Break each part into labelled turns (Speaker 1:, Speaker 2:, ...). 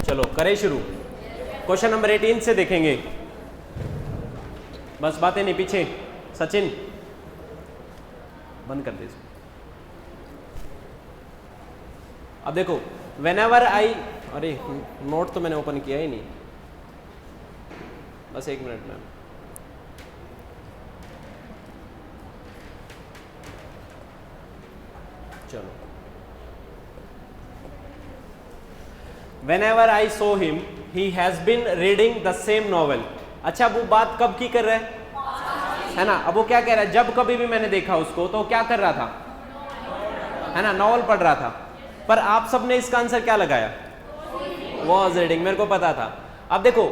Speaker 1: चलो करें शुरू। क्वेश्चन नंबर 18 से देखेंगे। बस बातें नहीं पीछे। सचिन बंद कर दे इसको। अब देखो व्हेनेवर आई, अरे नोट तो मैंने ओपन किया ही नहीं, बस एक मिनट में। चलो, whenever I saw him, he has been reading the same novel। अच्छा वो बात कब की कर रहा है ना। अब वो क्या कह रहा है, जब कभी भी मैंने देखा उसको तो क्या कर रहा था, है ना, नॉवल पढ़ रहा था। पर आप सबने इसका आंसर क्या लगाया, वॉज रीडिंग। मेरे को पता था। अब देखो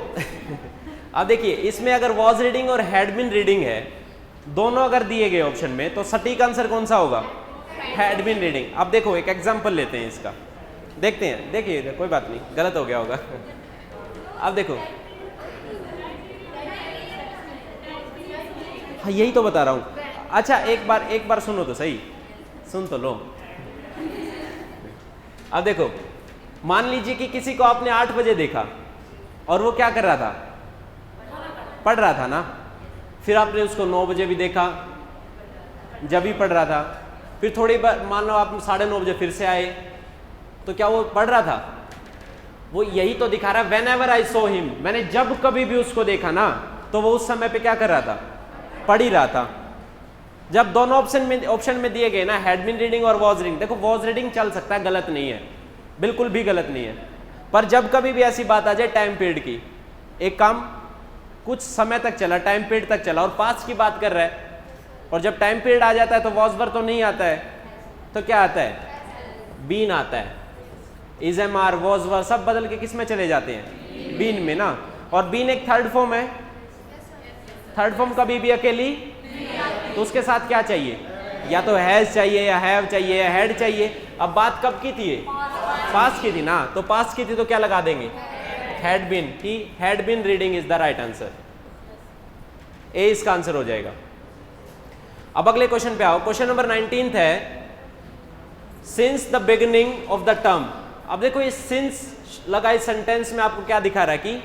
Speaker 1: अब देखिए इसमें अगर वॉज रीडिंग और हैड बीन रीडिंग है, दोनों अगर दिए गए ऑप्शन में, तो सटीक आंसर कौन सा होगा, हैड बीन रीडिंग। अब देखो एक एग्जांपल लेते हैं इसका, देखते हैं। देखिए कोई बात नहीं, गलत हो गया होगा। अब देखो, हाँ यही तो बता रहा हूं। अच्छा एक बार सुनो तो सही, सुन तो लो। अब देखो मान लीजिए कि किसी को आपने 8 बजे देखा और वो क्या कर रहा था, पढ़ रहा था ना। फिर आपने उसको 9 बजे भी देखा, जब भी पढ़ रहा था। फिर थोड़ी बार मान लो आप 9:30 बजे फिर से आए, तो क्या वो पढ़ रहा था। वो यही तो दिखा रहा है, whenever I saw him, मैंने जब कभी भी उसको देखा ना, तो वो उस समय पे क्या कर रहा था, पढ़ ही रहा था। जब दोनों ऑप्शन में दिए गए ना, हैड बीन रीडिंग और वॉज रीडिंग, देखो वॉज रीडिंग चल सकता है, गलत नहीं है, बिल्कुल भी गलत नहीं है। पर जब कभी भी ऐसी बात आ जाए टाइम पीरियड की, एक काम कुछ समय तक चला, टाइम पीरियड तक चला, और पास्ट की बात कर रहा है, और जब टाइम पीरियड आ जाता है तो वॉज वर्ब तो नहीं आता है, तो क्या आता है, बीन आता है। Is am are was verb सब बदल के किस में चले जाते हैं, बीन में ना। और बीन एक थर्ड फॉर्म है, थर्ड फॉर्म कभी भी अकेली, तो उसके साथ क्या चाहिए, या तो हैज चाहिए, या हैव चाहिए, या हैड चाहिए। अब बात कब की थी, पास्ट की थी ना, तो पास्ट की थी तो क्या लगा देंगे, had been. He had been reading is the right answer, A इसका आंसर हो जाएगा। अब अगले क्वेश्चन पे आओ। क्वेश्चन नंबर 19 है, since the beginning of the term. अब देखो ये सिंस लगा इस सेंटेंस में आपको क्या दिखा रहा है कि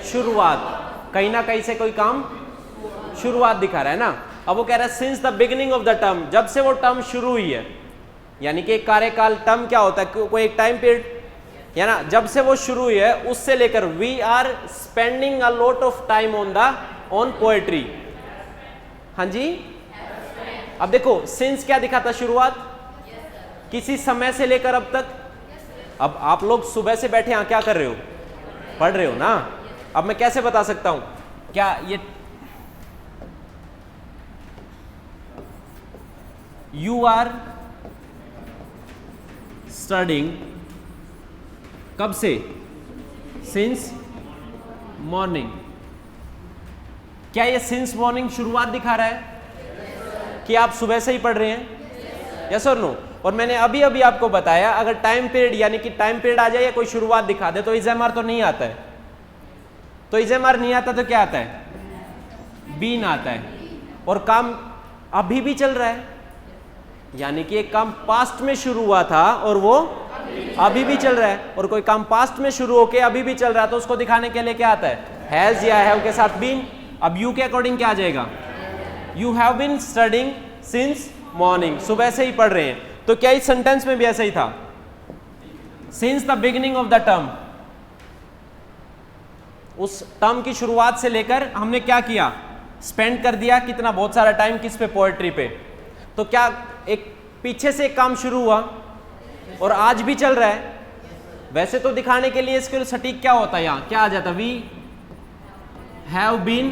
Speaker 1: शुरुआत, कहीं ना कहीं से कोई काम शुरुआत दिखा रहा है ना। अब वो कह रहा है since the beginning of the term, जब से वो टर्म शुरू हुई है, यानी कि एक कार्यकाल, टर्म क्या होता है, कोई एक टाइम पीरियड, है ना। जब से वो शुरू हुई है उससे लेकर, we are spending a lot of time on poetry. हाँ जी। अब देखो सिंस क्या दिखाता, शुरुआत, किसी समय से लेकर अब तक। अब आप लोग सुबह से बैठे यहाँ क्या कर रहे हो, पढ़ रहे हो ना। अब मैं कैसे बता सकता हूं, क्या ये यू आर स्टडिंग कब से, सिंस मॉर्निंग। क्या ये सिंस मॉर्निंग शुरुआत दिखा रहा है कि आप सुबह से ही पढ़ रहे हैं, यस और नो। और मैंने अभी अभी आपको बताया, अगर टाइम पीरियड यानी कि टाइम पीरियड आ जाए या कोई शुरुआत दिखा दे, तो इज एम आर तो नहीं आता है। तो इज एम आर नहीं आता तो क्या आता है, बीन आता है। और काम अभी भी चल रहा है, यानी कि एक काम पास्ट में शुरू हुआ था और वो अभी भी चल रहा है। और कोई काम पास्ट में शुरू होके अभी भी चल रहा है, तो उसको दिखाने के लिए क्या आता है, हैज या हैव के साथ बीन। अब यू के अकॉर्डिंग क्या आ जाएगा, you have been studying since morning, सुबह से ही पढ़ रहे हैं। तो क्या इस सेंटेंस में भी ऐसा ही था, since the beginning of the term, उस टर्म की शुरुआत से लेकर हमने क्या किया, स्पेंड कर दिया कितना, बहुत सारा टाइम किस पे, पोएट्री पे। तो क्या एक पीछे से एक काम शुरू हुआ और आज भी चल रहा है। वैसे तो दिखाने के लिए इसके सटीक क्या होता है, यहां क्या आ जाता, वी हैव बीन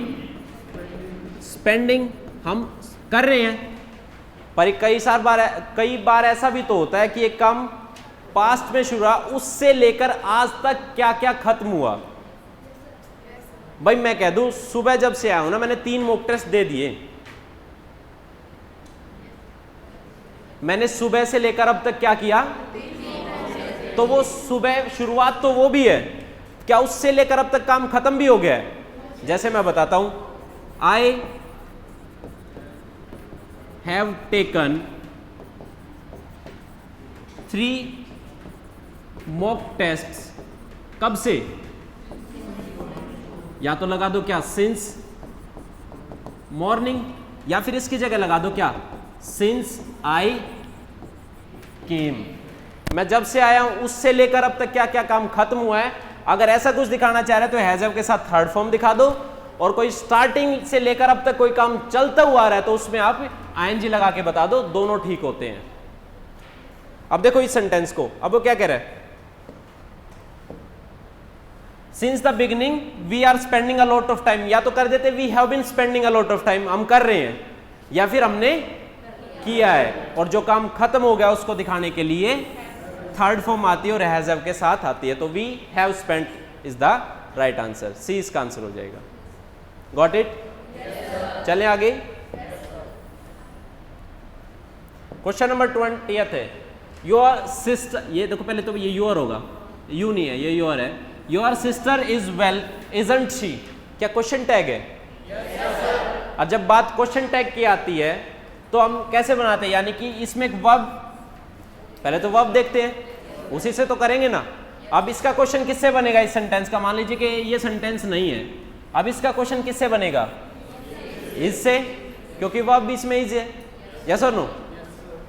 Speaker 1: स्पेंडिंग, हम कर रहे हैं। पर कई बार ऐसा भी तो होता है कि एक काम पास्ट में शुरू हुआ, उससे लेकर आज तक क्या क्या खत्म हुआ। भाई मैं कह दूं, सुबह जब से आया हूं ना, मैंने 3 मॉक टेस्ट दे दिए, मैंने सुबह से लेकर अब तक क्या किया, तो वो सुबह शुरुआत तो वो भी है, क्या उससे लेकर अब तक काम खत्म भी हो गया है। जैसे मैं बताता हूं, I have taken 3 mock tests कब से, या तो लगा दो क्या सिंस मॉर्निंग, या फिर इसकी जगह लगा दो क्या सिंस आई केम। मैं जब से आया हूं उससे लेकर अब तक क्या क्या काम खत्म हुआ है। अगर ऐसा कुछ दिखाना चाह रहे तो हैज हैव के साथ थर्ड फॉर्म दिखा दो, और कोई स्टार्टिंग से लेकर अब तक कोई काम चलता हुआ आ रहा है तो उसमें आप आईएनजी लगा के बता दो, दोनों ठीक होते हैं। अब देखो इस सेंटेंस को, अब वो क्या कह रहा है, since the beginning we are spending a lot of time, या तो कर देते we have been spending a lot of time, हम कर रहे हैं, या फिर हमने किया है, और जो काम खत्म हो गया उसको दिखाने के लिए थर्ड फॉर्म आती है और हैज हैव के साथ आती है, तो we have spent is the right answer, C इसका आंसर हो जाएगा। Got it? चलें आगे। क्वेश्चन नंबर 20 है, योर सिस्टर, ये देखो पहले तो ये योर होगा, यू नहीं है, ये योर है। Your sister is well isn't she, क्या क्वेश्चन टैग है? और जब बात क्वेश्चन टैग की आती है तो हम कैसे बनाते हैं, यानी कि इसमें एक वर्ब, पहले तो वर्ब देखते हैं, उसी से तो करेंगे ना। अब इसका क्वेश्चन किससे बनेगा इस सेंटेंस का? मान लीजिए कि ये सेंटेंस नहीं है, अब इसका क्वेश्चन किससे बनेगा? इससे, क्योंकि वर्ब भी इसमें इज है, यस और नो?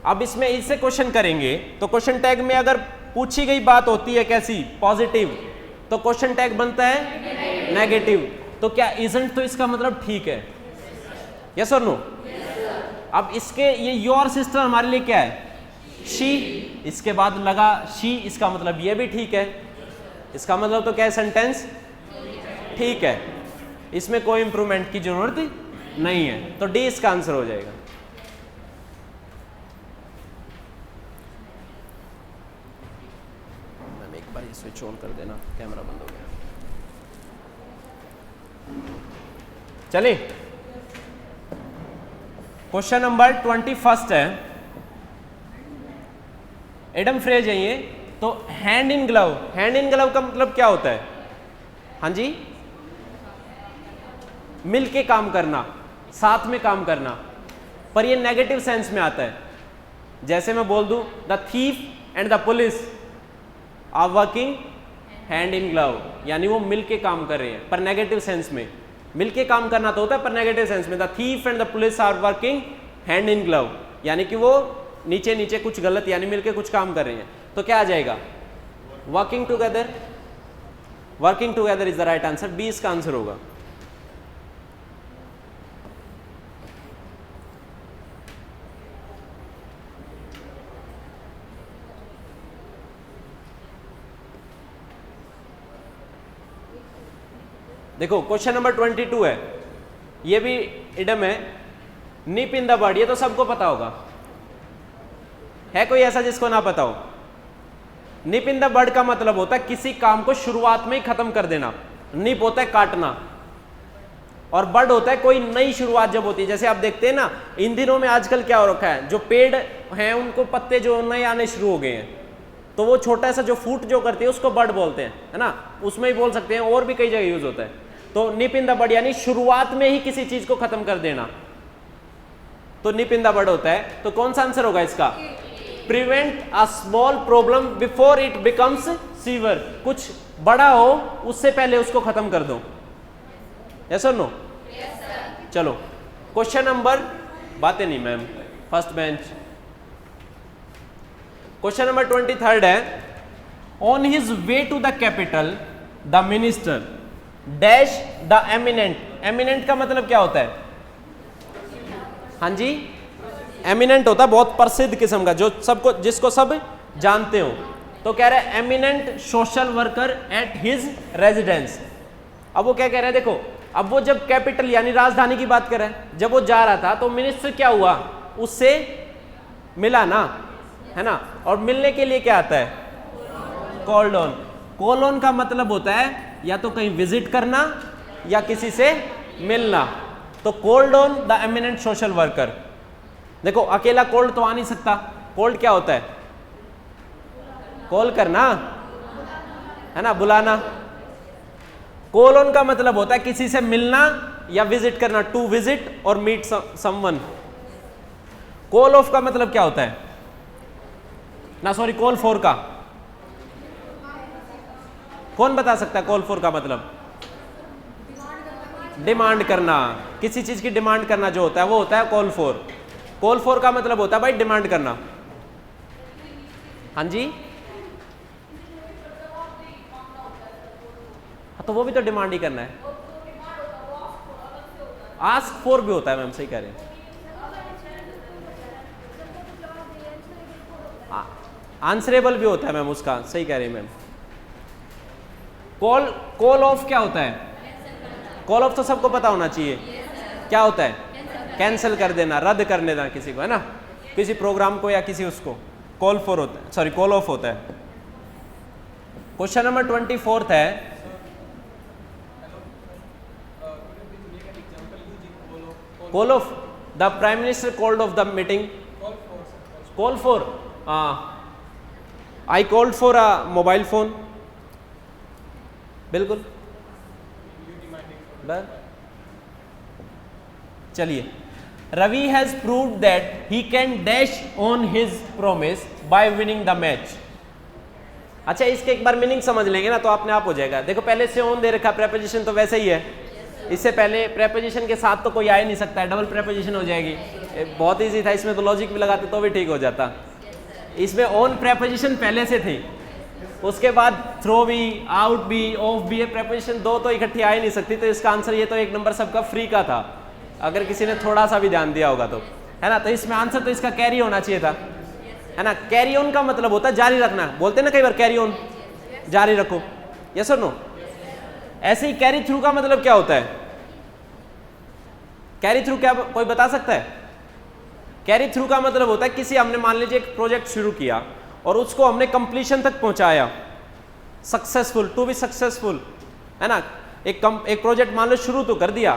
Speaker 1: अब इसमें इससे क्वेश्चन करेंगे तो क्वेश्चन टैग में अगर पूछी गई बात होती है कैसी, पॉजिटिव, तो क्वेश्चन टैग बनता है नेगेटिव। तो क्या इजंट, तो इसका मतलब ठीक है, यस और नो? अब इसके ये योर सिस्टर हमारे लिए क्या है? शी, इसके बाद लगा शी, इसका मतलब ये भी ठीक है, इसका मतलब तो क्या है, सेंटेंस ठीक है, इसमें कोई इंप्रूवमेंट की जरूरत नहीं है, तो डी इसका आंसर हो जाएगा। मैम एक बार ये स्विच ऑन कर देना, कैमरा बंद हो गया। चलिए क्वेश्चन नंबर 21 है, एडम फ्रेज है ये। तो hand in glove, hand in glove का मतलब क्या होता है? हाँ जी, मिल के काम करना, साथ में काम करना, पर ये नेगेटिव सेंस में आता है। जैसे मैं बोल दूं the thief and the police are working hand in glove, यानी वो मिल के काम कर रहे हैं, पर नेगेटिव सेंस में। मिल के काम करना तो होता है पर नेगेटिव सेंस में। The thief and the police are working hand in glove, यानी कि वो नीचे नीचे कुछ गलत, यानी मिलके कुछ काम कर रहे हैं, तो क्या आ जाएगा? Working together, working together is the right answer, B इसका आंसर होगा। देखो क्वेश्चन नंबर 22 है, ये भी इडम है, निप इन द बर्ड, ये तो सबको पता होगा, है कोई ऐसा जिसको ना पता हो? निप इन द बर्ड का मतलब होता है किसी काम को शुरुआत में ही खत्म कर देना। निप होता है काटना, और बर्ड होता है कोई नई शुरुआत जब होती है। जैसे आप देखते हैं ना, इन दिनों में आजकल क्या हो रखा है, जो पेड़ हैं उनको पत्ते जो नए आने शुरू हो गए हैं, तो वो छोटा सा जो फूट जो करती है उसको बर्ड बोलते हैं, है ना? उसमें ही बोल सकते हैं, और भी कई जगह यूज होता है। तो निप इन द बर्ड यानी शुरुआत में ही किसी चीज को खत्म कर देना, तो निप इन द बर्ड होता है। तो कौन सा आंसर होगा इसका? Prevent a small problem before it becomes severe, कुछ बड़ा हो उससे पहले उसको खत्म कर दो, यस और नो? चलो क्वेश्चन नंबर, बातें नहीं ma'am, first bench. Question number 23 है, on his way to the capital the minister dash the eminent. Eminent का मतलब क्या होता है? हाँ जी, एमिनेंट होता है बहुत प्रसिद्ध किस्म का, जो सबको, जिसको सब जानते हो। तो कह रहा है eminent social worker at his residence. अब वो क्या कह रहा है, देखो अब वो जब कैपिटल यानी राजधानी की बात कर रहा है, जब वो जा रहा था तो मिनिस्टर क्या हुआ, उससे मिला ना, है ना? और मिलने के लिए क्या आता है? Called on. कॉल ऑन का मतलब होता है या तो कहीं विजिट करना या किसी से मिलना। तो called on the eminent social worker. देखो अकेला कॉल्ड तो आ नहीं सकता, कॉल्ड क्या होता है? कॉल करना, है ना, बुलाना। कॉल ऑन का मतलब होता है किसी से मिलना या विजिट करना, टू विजिट और मीट समवन। कॉल ऑफ का मतलब क्या होता है ना, सॉरी कॉल फॉर का, कौन बता सकता है कॉल फॉर का मतलब? डिमांड करना, किसी चीज की डिमांड करना जो होता है वो होता है कॉल फॉर। कॉल फॉर का मतलब होता है भाई डिमांड करना। हाँ जी, हाँ तो वो भी तो डिमांड ही करना है। आस्क फॉर भी होता है मैम, सही कह रहे हैं। आंसरेबल भी होता है मैम उसका, सही कह रही है मैम। कॉल ऑफ क्या होता है? कॉल ऑफ तो सबको पता होना चाहिए, क्या होता है? कैंसिल कर देना, रद्द कर देना किसी को, है ना, किसी प्रोग्राम को या किसी उसको। कॉल फॉर होता है, सॉरी कॉल ऑफ होता है। क्वेश्चन नंबर 24 है, call off the prime minister called off the meeting. Call for, I called for a mobile phone, बिल्कुल। चलिए, Ravi has proved that he can dash on his promise by winning the match. अच्छा, इसके एक बार meaning समझ लेंगे ना तो अपने आप हो जाएगा। देखो पहले से ऑन दे रखा, प्रेपोजिशन तो वैसे ही है, इससे पहले प्रेपोजिशन के साथ तो कोई आ ही नहीं सकता है, डबल प्रेपोजिशन हो जाएगी। बहुत ईजी था, इसमें तो लॉजिक भी लगाते तो भी ठीक हो जाता। इसमें ऑन प्रेपोजिशन पहले से थी, उसके बाद थ्रो भी, आउट भी, ऑफ भी, प्रेपोजिशन दो तो इकट्ठी आ ही नहीं सकती। तो इसका आंसर ये तो एक नंबर सबका फ्री का था, अगर किसी ने थोड़ा सा भी ध्यान दिया होगा तो, है ना। तो इसमें आंसर तो इसका कैरी होना चाहिए था, है ना। कैरी ऑन का मतलब होता है जारी रखना, बोलते ना कई बार कैरी ऑन, जारी रखो, यस और नो। ऐसे ही कैरी थ्रू का मतलब क्या होता है? कैरी थ्रू क्या कोई बता सकता है? कैरी थ्रू का मतलब होता है किसी, हमने मान लीजिए एक प्रोजेक्ट शुरू किया और उसको हमने कंप्लीशन तक पहुंचाया, सक्सेसफुल, टू बी सक्सेसफुल, है ना। एक प्रोजेक्ट मान लो शुरू तो कर दिया,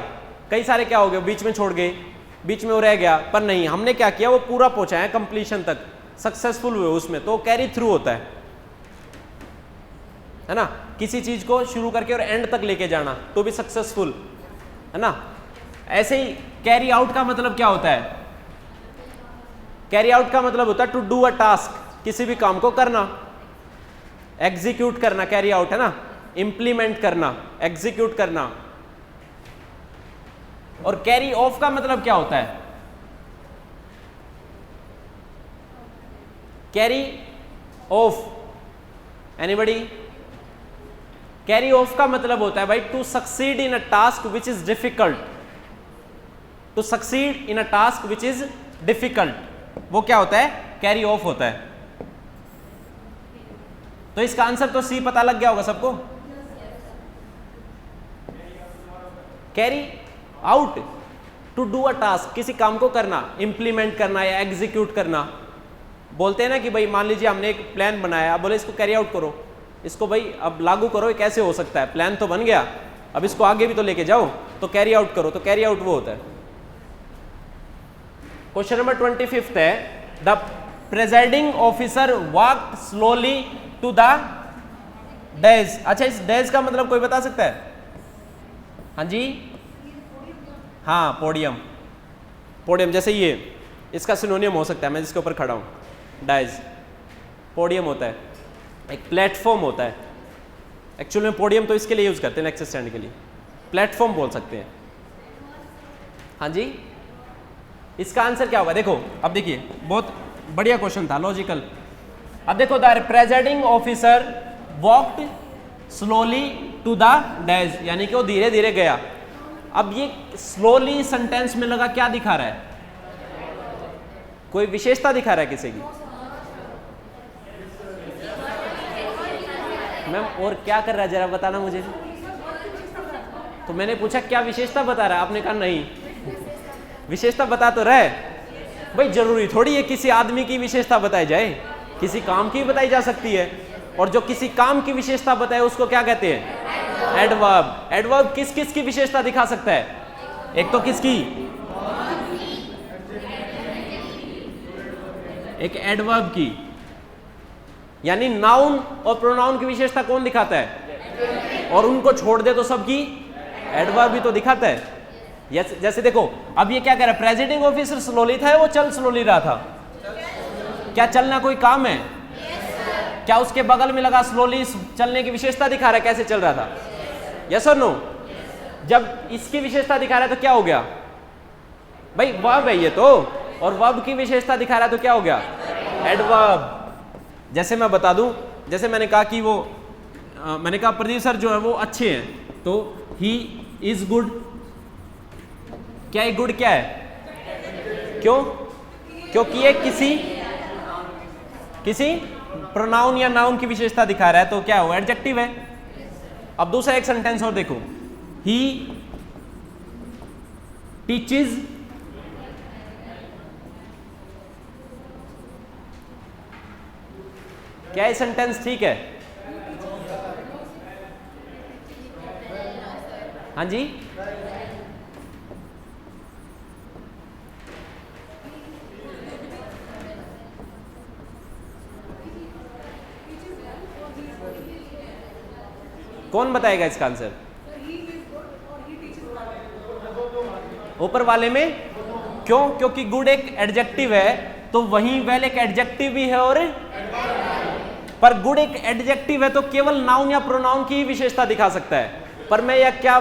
Speaker 1: कई सारे क्या हो गए बीच में छोड़ गए, बीच में वो रह गया, पर नहीं, हमने क्या किया, वो पूरा पहुंचाया कंप्लीशन तक, सक्सेसफुल हुए उसमें, तो कैरी थ्रू होता है ना। किसी चीज को शुरू करके और एंड तक लेके जाना, टू बी सक्सेसफुल, है ना। ऐसे ही कैरी आउट का मतलब क्या होता है? कैरी आउट का मतलब होता है टू डू अ टास्क, किसी भी काम को करना, एग्जीक्यूट करना, कैरी आउट है ना, इंप्लीमेंट करना, एग्जीक्यूट करना। और कैरी ऑफ का मतलब क्या होता है? Carry off, anybody? Carry off का मतलब होता है भाई to succeed in a task which is difficult, to succeed in a task which is difficult, वो क्या होता है? कैरी ऑफ होता है। तो इसका आंसर तो सी पता लग गया होगा सबको। Carry out, to do a task, किसी काम को करना, इंप्लीमेंट करना या एग्जीक्यूट करना। बोलते हैं ना कि भाई मान लीजिए हमने एक प्लान बनाया, अब बोले इसको कैरी आउट करो, इसको भाई अब लागू करो, ये कैसे हो सकता है? प्लान तो बन गया, अब इसको आगे भी तो लेके जाओ, तो कैरी आउट करो, तो कैरी आउट वो होता है। क्वेश्चन नंबर 25 है, the presiding officer walked slowly to the dais. अच्छा, इस डेज का मतलब कोई बता सकता है? हाँ जी, हाँ, पोडियम। पोडियम जैसे ये, इसका सिनोनियम हो सकता है, मैं जिसके ऊपर खड़ा हूं, डाइज। पोडियम होता है, एक प्लेटफॉर्म होता है। एक्चुअल में पोडियम तो इसके लिए यूज करते हैं, लेक्चर स्टैंड के लिए, प्लेटफॉर्म बोल सकते हैं। हाँ जी, इसका आंसर क्या होगा? देखो अब देखिए, बहुत बढ़िया क्वेश्चन था, लॉजिकल। अब देखो, the presiding officer walked slowly to the dais, यानी कि वो धीरे धीरे गया। अब ये स्लोली सेंटेंस में लगा, क्या दिखा रहा है? कोई विशेषता दिखा रहा है किसी की? मैम और क्या कर रहा है जरा बताना मुझे। तो मैंने पूछा क्या विशेषता बता रहा है, आपने कहा नहीं। विशेषता बता तो रहे भाई, जरूरी थोड़ी है किसी आदमी की विशेषता बताई जाए, किसी काम की बताई जा सकती है। और जो किसी काम की विशेषता बताए उसको क्या कहते हैं? एडवर्ब। एडवर्ब किस किस की विशेषता दिखा सकता है? एक तो किसकी, एक एडवर्ब की, यानी नाउन और प्रोनाउन की विशेषता कौन दिखाता है? और उनको छोड़ दे तो सबकी एडवर्ब भी तो दिखाता है। जैसे देखो, अब ये क्या कह रहा है? प्रेसिडिंग ऑफिसर स्लोली था, वो चल स्लोली रहा था। क्या चलना कोई काम है? क्या उसके बगल में लगा स्लोली चलने की विशेषता दिखा रहा है कैसे चल रहा था? यस और नो? जब इसकी विशेषता दिखा रहा है तो क्या हो गया भाई? वर्ब है ये तो, और वर्ब की विशेषता दिखा रहा है तो क्या हो गया? एडवर्ब। जैसे मैं बता दूं, जैसे मैंने कहा कि वो मैंने कहा प्रदीप सर जो है वो अच्छे हैं, तो ही इज गुड, क्या है गुड? क्या है? क्यों? क्योंकि ये किसी प्रोनाउन या नाउन की विशेषता दिखा रहा है, तो क्या वो एडजेक्टिव है। अब दूसरा एक सेंटेंस और देखो, ही टीचेस क्या ये सेंटेंस ठीक है? हाँ जी, कौन बताएगा इसका आंसर? ऊपर वाले में। क्यों? क्योंकि गुड एक एडजेक्टिव है, तो वहीं वेल एक एडजेक्टिव भी है, और पर गुड एक एडजेक्टिव है तो केवल नाउन या प्रोनाउन की ही विशेषता दिखा सकता है। पर मैं यह क्या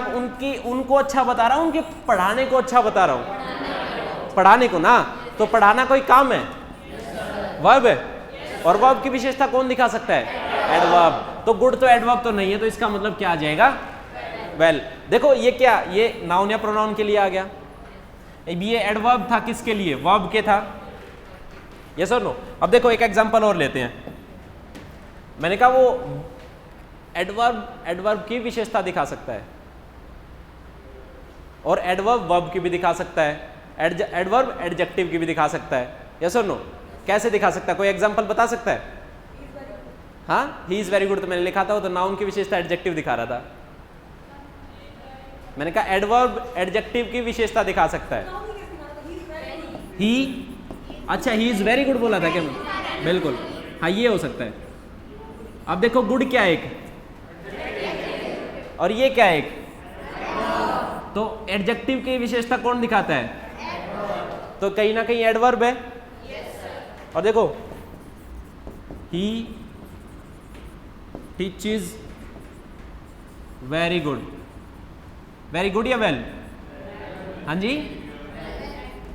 Speaker 1: उनको अच्छा बता रहा हूं, उनके पढ़ाने को अच्छा बता रहा हूं, पढ़ाने को ना। तो पढ़ाना कोई काम है? वर्ब है, और वर्ब की विशेषता कौन दिखा सकता है? एडवर्ब। तो गुड तो एडवर्ब तो नहीं है, तो इसका मतलब क्या आ जाएगा? वेल। देखो ये क्या, ये नाउन या प्रोनाउन के लिए आ गया, ये एडवर्ब था किसके लिए? वर्ब के था। यस और नो? अब देखो एक एग्जांपल और लेते हैं। मैंने कहा वो एडवर्ब की विशेषता दिखा सकता है, और एडवर्ब वर्ब की भी दिखा सकता है, एडवर्ब एडजेक्टिव की भी दिखा सकता है। यस और नो? कैसे दिखा सकता है? कोई एग्जांपल बता सकता है? हाँ, ही इज वेरी गुड तो मैंने लिखा था, वो तो नाउन की विशेषता एडजेक्टिव दिखा रहा था। मैंने कहा एडवर्ब एडजेक्टिव की विशेषता दिखा सकता है। ही, अच्छा ही इज वेरी गुड बोला था क्या मैं? बिल्कुल, हाँ ये हो सकता है। अब देखो गुड क्या है एक, और ये क्या है एक, तो एडजेक्टिव की विशेषता कौन दिखाता है? तो कहीं ना कहीं एडवर्ब है। और देखो he teaches very good, very good या वेल? हाँ जी,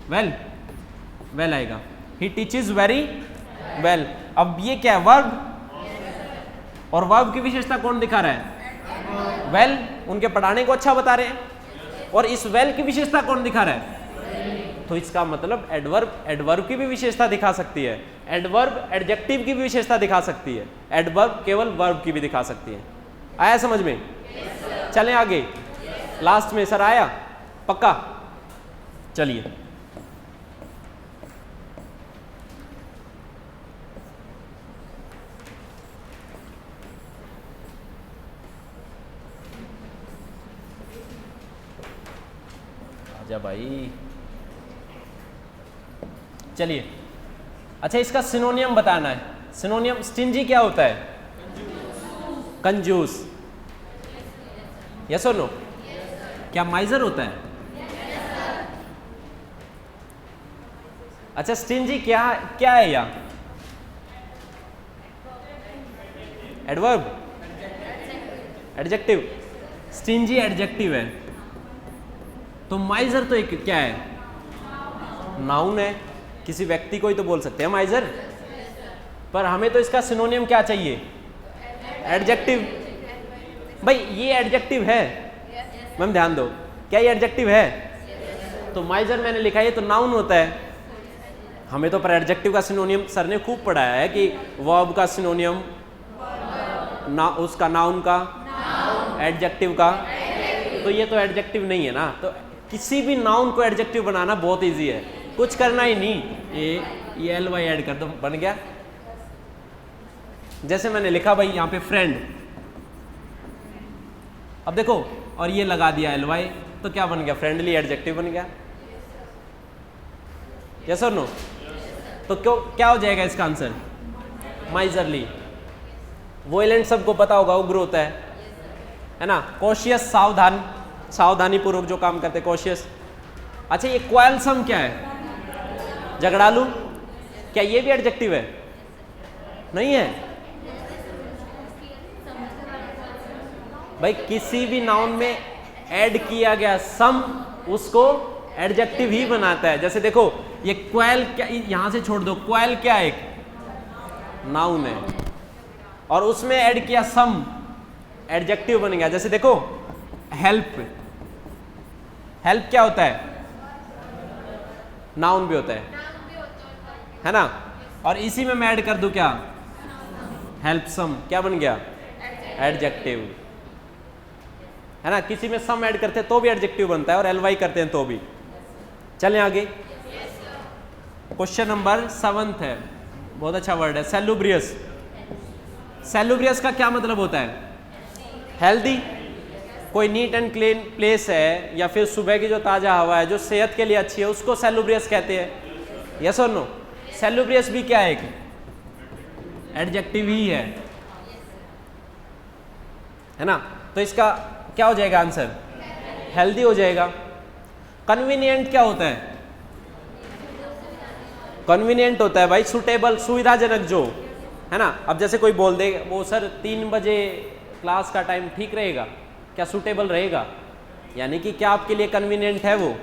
Speaker 1: वेल, वेल आएगा। He teaches very well. अब ये क्या है? वर्ब, और वर्ब की विशेषता कौन दिखा रहा है? वेल। उनके पढ़ाने को अच्छा बता रहे हैं, और इस वेल की विशेषता कौन दिखा रहा है? तो इसका मतलब एडवर्ब की भी विशेषता दिखा सकती है, एडवर्ब एडजेक्टिव की भी विशेषता दिखा सकती है, एडवर्ब केवल वर्ब की भी दिखा सकती है। आया समझ में? चलें आगे। लास्ट में सर आया पक्का? चलिए आजा भाई। चलिए, अच्छा इसका सिनोनियम बताना है। सिनोनियम, स्टिंजी क्या होता है? कंजूस। यस और नो? क्या माइजर होता है? अच्छा स्टिंजी क्या क्या है? या एडवर्ब एडजेक्टिव? स्टिंजी एडजेक्टिव है, तो माइजर तो एक क्या है? नाउन है, किसी व्यक्ति को ही तो बोल सकते हैं माइजर। पर हमें तो इसका सिनोनियम क्या चाहिए? एडजेक्टिव। भाई ये एडजेक्टिव है, मैम ध्यान दो, क्या ये एडजेक्टिव है? तो माइजर मैंने लिखा है, ये तो नाउन होता है। हमें तो पर एडजेक्टिव का सिनोनियम सर ने खूब पढ़ाया है कि वर्ब का सिनोनियम ना, उसका नाउन का, एडजेक्टिव का। तो ये तो एडजेक्टिव नहीं है ना, तो किसी भी नाउन को एडजेक्टिव बनाना बहुत इजी है, कुछ करना ही नहीं। ये एल वाई ऐड कर दो, बन गया। जैसे मैंने लिखा भाई यहाँ पे फ्रेंड, अब देखो, और ये लगा दिया एल वाई, तो क्या बन गया? फ्रेंडली एडजेक्टिव बन गया। यस और नो? तो क्यों क्या हो जाएगा इसका आंसर? माइजरली। वोयलेंट सबको पता होगा, उग्र होता है ना। कॉशियस, सावधान, सावधानी पूर्वक जो काम करते, कॉशियस। अच्छा ये क्वाइलसम क्या है? झगड़ालू। क्या ये भी एडजेक्टिव है? नहीं है। भाई किसी भी नाउन में ऐड किया गया सम उसको एडजेक्टिव ही बनाता है। जैसे देखो ये क्वेल, क्या यहां से छोड़ दो, क्वेल क्या एक नाउन है और उसमें ऐड किया सम, एडजेक्टिव बन गया। जैसे देखो हेल्प, हेल्प क्या होता है, नाउन भी होता है ना, और इसी में मैं ऐड कर दूं क्या, हेल्प सम, क्या बन गया, एडजेक्टिव, है ना। किसी में सम ऐड करते हैं तो भी एडजेक्टिव बनता है और एलवाई करते हैं तो भी। चलें आगे। क्वेश्चन नंबर 7 है, बहुत अच्छा वर्ड है, सैलुब्रियस। सैलुब्रियस का क्या मतलब होता है, हेल्दी। कोई नीट एंड क्लीन प्लेस है या फिर सुबह की जो ताज़ा हवा है जो सेहत के लिए अच्छी है उसको सैलुब्रियस कहते हैं। यस और नो। सैलुब्रियस भी क्या है, एक एडजेक्टिव ही है ना। तो इसका क्या हो जाएगा आंसर, हेल्दी हो जाएगा। कन्वीनियंट क्या होता है, कन्वीनियंट होता है भाई सुटेबल, सुविधाजनक जो, है ना। अब जैसे कोई बोल दे वो सर 3 बजे क्लास का टाइम ठीक रहेगा, क्या सूटेबल रहेगा, यानी कि क्या आपके लिए कन्वीनियंट है वो,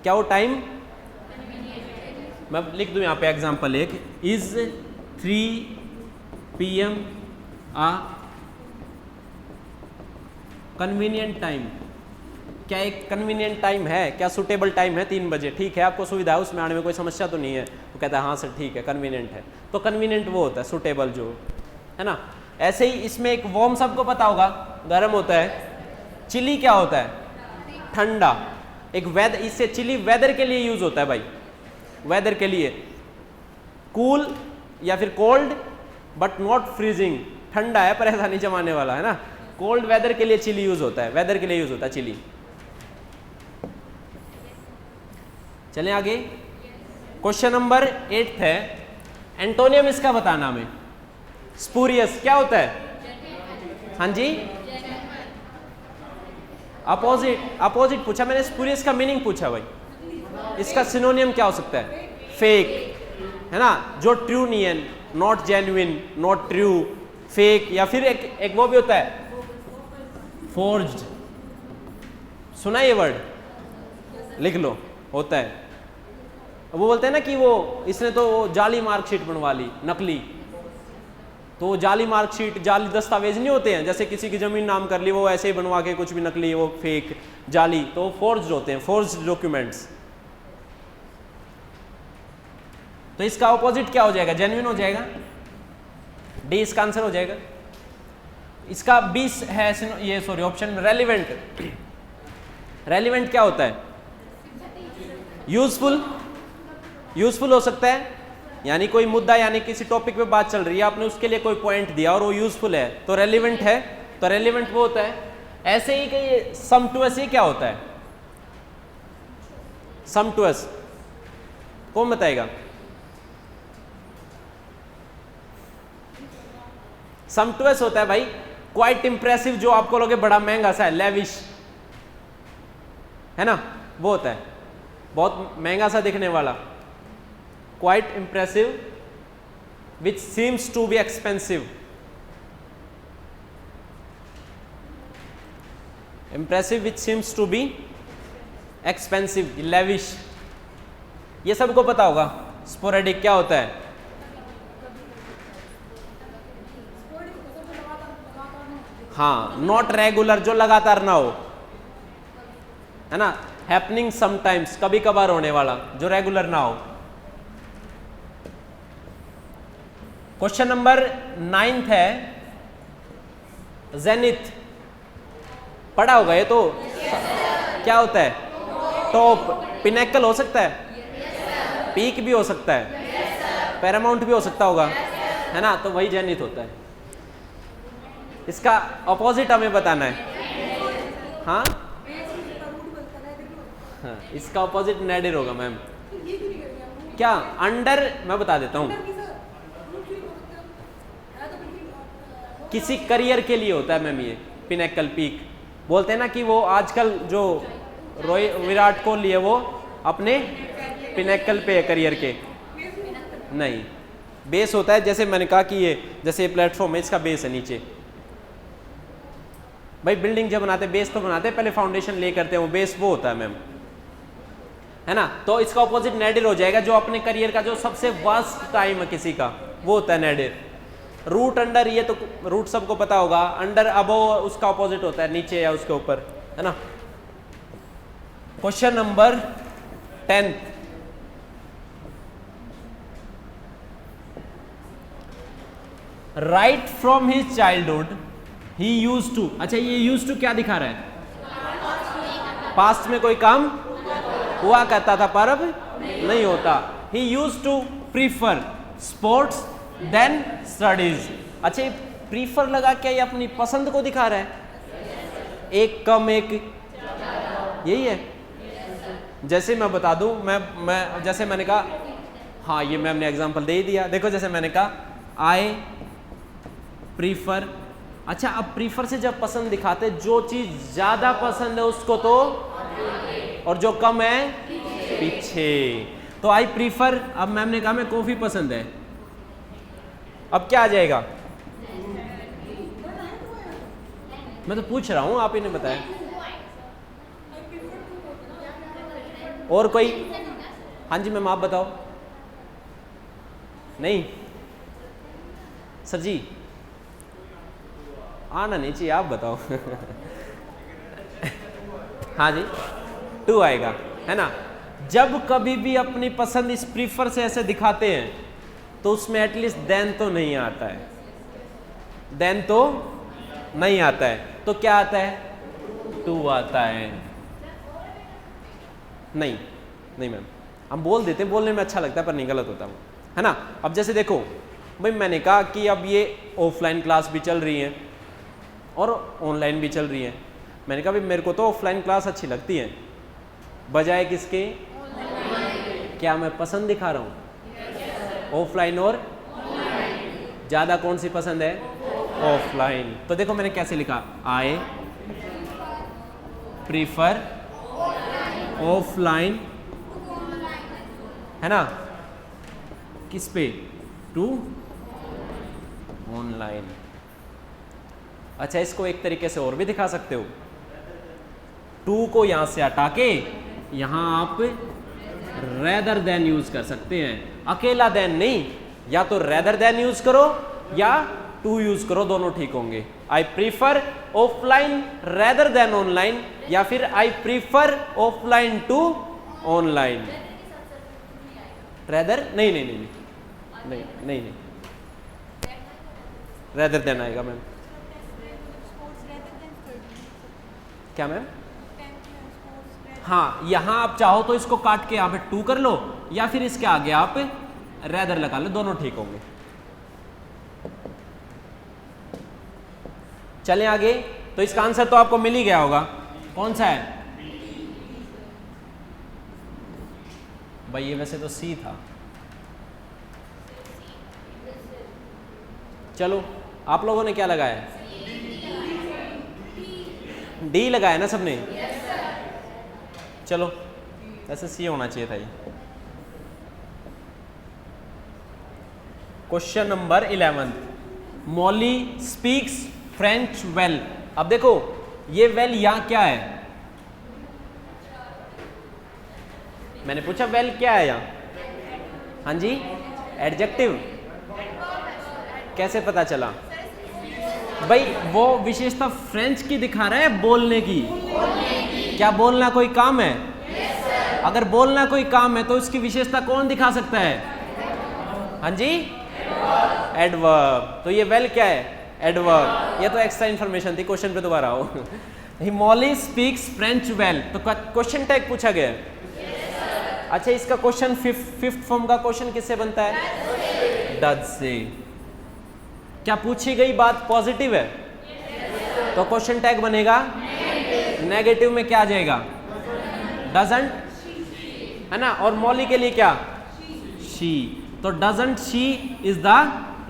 Speaker 1: क्या वो टाइम, मैं लिख दूं यहाँ पे एग्जांपल एक, is 3 PM a convenient time, क्या एक कन्वीनियंट टाइम है, क्या सूटेबल टाइम है 3 बजे, ठीक है आपको सुविधा है उसमें आने में, कोई समस्या तो नहीं है। वो कहता है हाँ सर ठीक है कन्वीनियंट है, तो कन्वीनियंट वो होता है सूटेबल जो, है ना। ऐसे ही इसमें एक वार्म सबको पता होगा, गर्म होता है। चिली क्या होता है, ठंडा। एक वेदर, इससे चिली वेदर के लिए यूज होता है भाई, वेदर के लिए। कूल या फिर कोल्ड बट नॉट फ्रीजिंग, ठंडा है पर ऐसा नहीं जमाने वाला, है ना। कोल्ड वेदर के लिए चिली यूज होता है, वेदर के लिए यूज होता है चिली। चलें आगे। क्वेश्चन नंबर 8 है, एंटोनियम इसका बताना हमें। स्पूरियस क्या होता है, हाँ जी, अपोजिट, अपोजिट पूछा मैंने, स्पूरियस का मीनिंग पूछा भाई। इसका सिनोनियम क्या हो सकता है, फेक, है ना, जो ट्रू नहीं है, not genuine, not true, fake, या फिर एक वो भी होता है फोर्ज्ड, सुना ये वर्ड, लिख लो, होता है। वो बोलते हैं ना कि वो इसने तो जाली मार्कशीट बनवा ली, नकली, तो जाली मार्कशीट, जाली दस्तावेज नहीं होते हैं, जैसे किसी की जमीन नाम कर ली वो ऐसे ही बनवा के कुछ भी नकली, वो फेक जाली, तो फोर्ज्ड होते हैं, फोर्ज्ड डॉक्यूमेंट्स। तो इसका ऑपोजिट क्या हो जाएगा, जेन्युइन हो जाएगा, डी इसका आंसर हो जाएगा। इसका 20 है ये, सॉरी ऑप्शन में रेलिवेंट। रेलिवेंट क्या होता है, यूजफुल, यूजफुल हो सकता है, यानी कोई मुद्दा, यानी किसी टॉपिक पे बात चल रही है, आपने उसके लिए कोई पॉइंट दिया और वो यूजफुल है तो रेलिवेंट है, तो रेलिवेंट वो होता है। ऐसे ही कि समटुअस, ये क्या होता है, समटुअस कौन बताएगा, समटुअस होता है भाई क्वाइट इंप्रेसिव, जो आपको लोगे बड़ा महंगा सा है, लेविश, है ना, वो होता है बहुत महंगा सा दिखने वाला, quite impressive which seems to be expensive, impressive which seems to be expensive, lavish, ये सबको पता होगा। स्पोरेडिक क्या होता है, हाँ, नॉट रेगुलर, जो लगातार ना हो, है ना। हैपनिंग समटाइम्स, कभी कभार होने वाला, जो रेगुलर ना हो। क्वेश्चन नंबर 9 है, जेनिथ, पढ़ा होगा ये तो, क्या होता है, टॉप, पिनेकल हो सकता है, पीक भी हो सकता है, पैरामाउंट भी हो सकता होगा, है ना, तो वही जेनिथ होता है। इसका अपोजिट हमें बताना है, हाँ, हाँ, इसका अपोजिट नेडिर होगा मैम। क्या अंडर, मैं बता देता हूँ, किसी करियर के लिए होता है मैम ये पिनेकल, पीक बोलते हैं ना, कि वो आजकल जो विराट कोहली है वो अपने पिनेकल पे है करियर के, नहीं, बेस होता है, जैसे मैंने कहा कि ये जैसे प्लेटफॉर्म है, इसका बेस है नीचे। भाई बिल्डिंग जब बनाते बेस तो बनाते पहले फाउंडेशन ले करते हैं, वो बेस वो होता है मैम, है ना। तो इसका ऑपोजिट नैडिर हो जाएगा, जो अपने करियर का जो सबसे वर्स्ट टाइम है किसी का, वो होता है नैडिर। रूट अंडर, ये तो रूट सबको पता होगा, अंडर अबव उसका ऑपोजिट होता है नीचे या उसके ऊपर, है ना। Question number 10, right from his childhood he used to, अच्छा ये यूज्ड टू क्या दिखा रहा है, पास्ट में कोई काम हुआ करता था पर अब नहीं होता। He used to prefer sports than studies, अच्छा ये प्रीफर लगा क्या, ये अपनी पसंद को दिखा रहा है, एक कम एक, यही है। जैसे मैं बता दूं, मैं जैसे मैंने कहा, हाँ ये मैम ने एग्जांपल दे ही दिया, देखो जैसे मैंने कहा आई प्रीफर, अच्छा अब प्रीफर से जब पसंद दिखाते, जो चीज ज्यादा पसंद है उसको तो, और जो कम है पीछे, तो आई प्रीफर, अब मैम ने कहा मैं कॉफी पसंद है, अब क्या आ जाएगा, मैं तो पूछ रहा हूं आप ही ने बताया। और कोई, हाँ जी मैम आप बताओ, नहीं सर जी आना नहीं चाहिए, आप बताओ हाँ जी 2 आएगा, है ना। जब कभी भी अपनी पसंद इस प्रीफर से ऐसे दिखाते हैं तो उसमें एटलीस्ट देन तो नहीं आता है, देन तो नहीं आता है, तो क्या आता है 2 आता है। नहीं मैम हम बोल देते, बोलने में अच्छा लगता है पर नहीं, गलत होता है ना। अब जैसे देखो भाई, मैंने कहा कि अब ये ऑफलाइन क्लास भी चल रही है और ऑनलाइन भी चल रही है, मैंने कहा भाई मेरे को तो ऑफलाइन क्लास अच्छी लगती है, बजाय किसके, क्या मैं पसंद दिखा रहा हूँ ऑफलाइन, और ज़्यादा कौन सी पसंद है, ऑफलाइन। तो देखो मैंने कैसे लिखा, आई प्रीफर ऑफलाइन, है ना, किस पे, टू ऑनलाइन। अच्छा इसको एक तरीके से और भी दिखा सकते हो, 2 को यहां से हटा के यहां आप रेदर देन यूज कर सकते हैं, अकेला देन नहीं, या तो रेदर देन यूज करो या 2 यूज करो, दोनों ठीक होंगे। I prefer offline rather than online, या फिर I prefer offline to online. Rather नहीं रेदर देन आएगा मैम, क्या मैम, हाँ यहां आप चाहो तो इसको काट के यहां पे 2 कर लो, या फिर इसके आगे आप रेदर लगा लो, दोनों ठीक होंगे। चलें आगे, तो इसका आंसर तो आपको मिल ही गया होगा, कौन सा है भाई, ये वैसे तो सी था। चलो आप लोगों ने क्या लगाया, डी लगाया ना सबने, चलो ऐसे सी होना चाहिए था ये। Question number 11, Molly speaks French well. अब देखो ये वेल यहां क्या है, मैंने पूछा वेल क्या है यहां, हाँ जी एडजेक्टिव, कैसे पता चला भाई, वो विशेषता फ्रेंच की दिखा रहा है, बोलने की, क्या बोलना कोई काम है, अगर बोलना कोई काम है तो इसकी विशेषता कौन दिखा सकता है, हाँ जी एडवर्ब। तो ये वेल क्या है, एडवर्ब। ये तो एक्स्ट्रा इंफॉर्मेशन थी, क्वेश्चन पे दोबारा आओ। मॉली स्पीक्स फ्रेंच वेल, तो क्वेश्चन टैग पूछा गया है। अच्छा इसका क्वेश्चन फिफ्थ फॉर्म का क्वेश्चन किससे बनता है, डज से। क्या पूछी गई बात पॉजिटिव है, तो क्वेश्चन टैग बनेगा नेगेटिव में क्या आ जाएगा, डजंट, है ना। और मॉली के लिए क्या, शी, तो doesn't she is the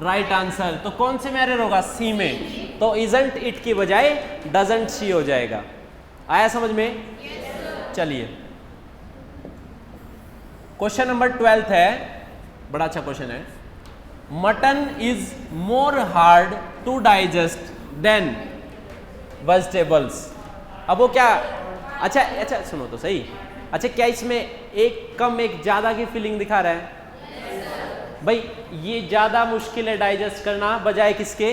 Speaker 1: right answer. तो कौन से में एरर होगा, सी में, तो इजंट इट की बजाय डजंट शी हो जाएगा। आया समझ में, चलिए क्वेश्चन नंबर 12 है, बड़ा अच्छा क्वेश्चन है। Mutton is more hard to digest than, vegetables. अब वो क्या, अच्छा अच्छा सुनो तो सही, अच्छा क्या इसमें एक कम एक ज्यादा की फीलिंग दिखा रहा है? भाई ये ज्यादा मुश्किल है डाइजेस्ट करना बजाय किसके?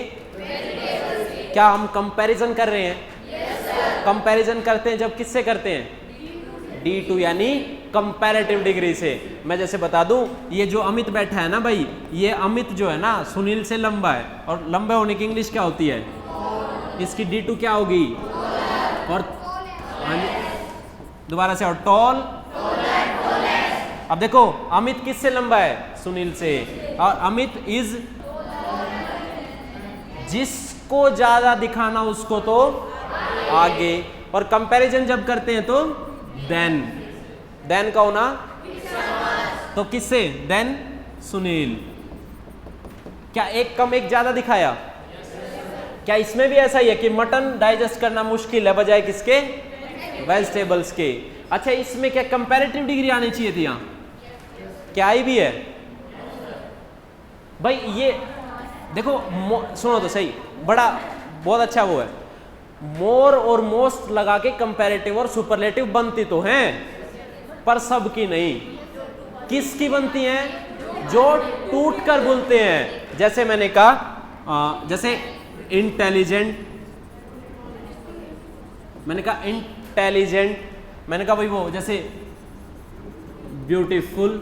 Speaker 1: क्या हम कंपैरिजन कर रहे हैं? कंपैरिजन करते हैं जब किससे करते हैं? D2 यानी कंपैरेटिव डिग्री से। मैं जैसे बता दूं, ये जो अमित बैठा है ना भाई, ये अमित जो है ना सुनील से लंबा है, और लंबे होने की इंग्लिश क्या होती है? इसकी D2 क्या होगी? और दोबारा से, और टॉल। अब देखो अमित किससे लंबा है? सुनील से। और अमित इज, जिसको ज्यादा दिखाना उसको तो आगे, और कंपैरिजन जब करते हैं तो देन का होना, तो किससे? देन सुनील। क्या एक कम एक ज्यादा दिखाया? क्या इसमें भी ऐसा ही है कि मटन डाइजेस्ट करना मुश्किल है बजाय किसके? वेजिटेबल्स के। अच्छा इसमें क्या कंपैरेटिव डिग्री आनी चाहिए थी? यहां क्या आई भी है? भाई ये देखो, सुनो तो सही, बड़ा बहुत अच्छा वो है, मोर और मोस्ट लगा के कंपैरेटिव और सुपरलेटिव बनती तो हैं, पर सबकी नहीं। किसकी बनती हैं? जो टूट कर बोलते हैं। जैसे मैंने कहा, जैसे इंटेलिजेंट, मैंने कहा इंटेलिजेंट, मैंने कहा भाई वो जैसे ब्यूटीफुल।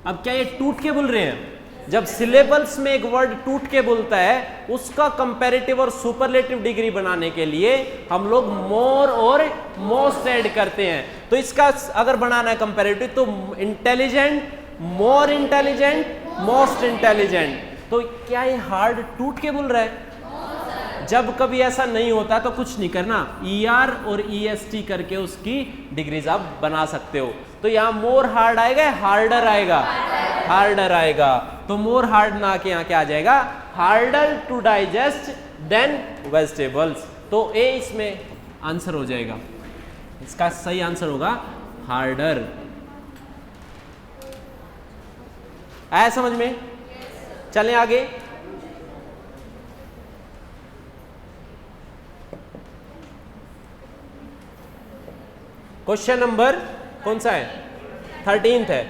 Speaker 1: अब क्या ये टूट के बोल रहे हैं? जब सिलेबल्स में एक वर्ड टूट के बोलता है, उसका कंपैरेटिव और सुपरलेटिव डिग्री बनाने के लिए हम लोग मोर और मोस्ट ऐड करते हैं। तो इसका अगर बनाना है कंपैरेटिव, तो intelligent, more intelligent, most intelligent. तो क्या ये हार्ड टूट के बोल रहा है? जब कभी ऐसा नहीं होता तो कुछ नहीं करना, ER और EST करके उसकी डिग्रीज आप बना सकते हो। तो यहां मोर हार्ड आएगा, हार्डर आएगा? हार्डर आएगा। तो मोर हार्ड ना के यहां क्या आ जाएगा? Harder to digest than vegetables. तो ए इसमें आंसर हो जाएगा, इसका सही आंसर होगा हार्डर। आया समझ में? चलें आगे। क्वेश्चन नंबर कौन सा है? 13th है।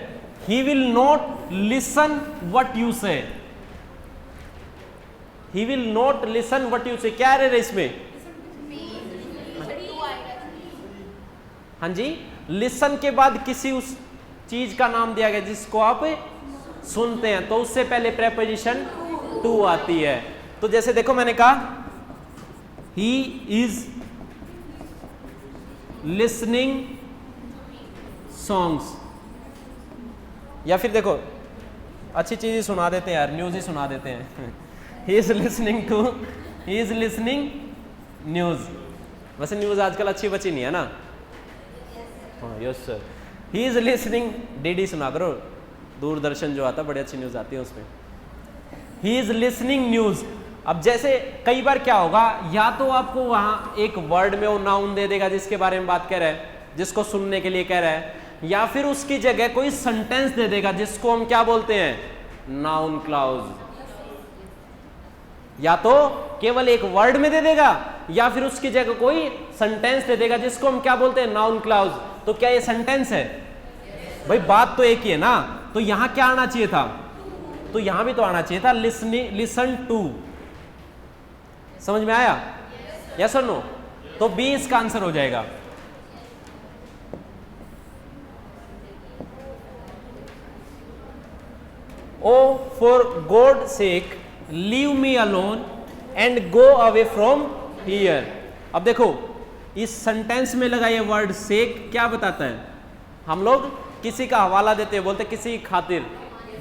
Speaker 1: He will not listen what you say. He will not listen what you say, क्या है इसमें? हाँ जी, लिसन के बाद किसी उस चीज का नाम दिया गया जिसको आप सुनते हैं, तो उससे पहले प्रेपोजिशन टू आती है। तो जैसे देखो मैंने कहा ही इज लिसनिंग सॉन्ग्स, या फिर देखो अच्छी चीज ही सुना देते हैं यार, न्यूज ही सुना देते हैं। He is listening news. वैसे न्यूज आजकल अच्छी बची नहीं है ना? Yes sir. He is listening, DD सुना करो, दूरदर्शन जो आता बड़ी अच्छी न्यूज आती है उसमें। He is listening news. अब जैसे कई बार क्या होगा, या तो आपको वहां एक वर्ड में वो नाउन दे देगा जिसके बारे में बात कर रहा है, जिसको सुनने के लिए कह रहा है, या फिर उसकी जगह कोई सेंटेंस दे देगा जिसको हम क्या बोलते हैं? Noun clause. या तो केवल एक वर्ड में दे देगा, या फिर उसकी जगह कोई सेंटेंस दे देगा जिसको हम क्या बोलते हैं? Noun clause. तो क्या ये सेंटेंस है? भाई बात तो एक ही है ना। तो यहां क्या आना चाहिए था? तो यहां भी तो आना चाहिए था लिसन टू। समझ में आया? यस और नो? तो बी इसका आंसर हो जाएगा। Oh for God sake leave me alone and go away from here. अब देखो इस सेंटेंस में लगा ये वर्ड सेक क्या बताता है? हम लोग किसी का हवाला देते हैं, बोलते किसी की खातिर।